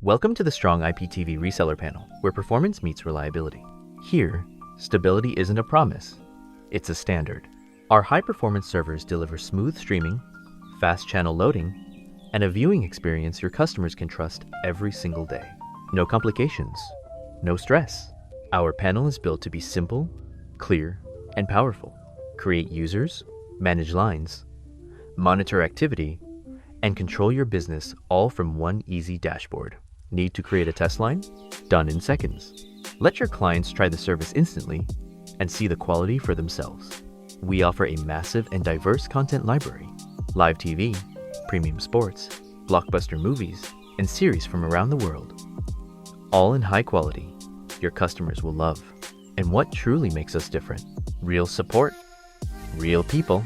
Welcome to the Strong IPTV Reseller Panel, where performance meets reliability. Here, stability isn't a promise, it's a standard. Our high-performance servers deliver smooth streaming, fast channel loading, and a viewing experience your customers can trust every single day. No complications, no stress. Our panel is built to be simple, clear, and powerful. Create users, manage lines, monitor activity, and control your business all from one easy dashboard. Need to create a test line? Done in seconds. Let your clients try the service instantly and see the quality for themselves. We offer a massive and diverse content library, live TV, premium sports, blockbuster movies, and series from around the world. All in high quality, your customers will love. And what truly makes us different? Real support, real people,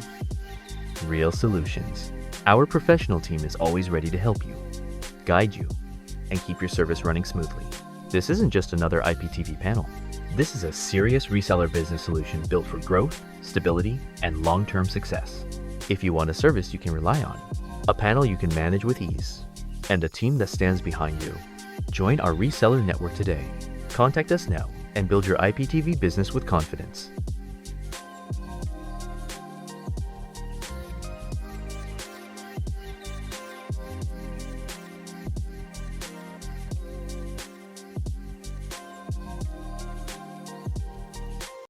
real solutions. Our professional team is always ready to help you, guide you, and keep your service running smoothly. This isn't just another IPTV panel. This is a serious reseller business solution built for growth, stability, and long-term success. If you want a service you can rely on, a panel you can manage with ease, and a team that stands behind you, join our reseller network today. Contact us now and build your IPTV business with confidence.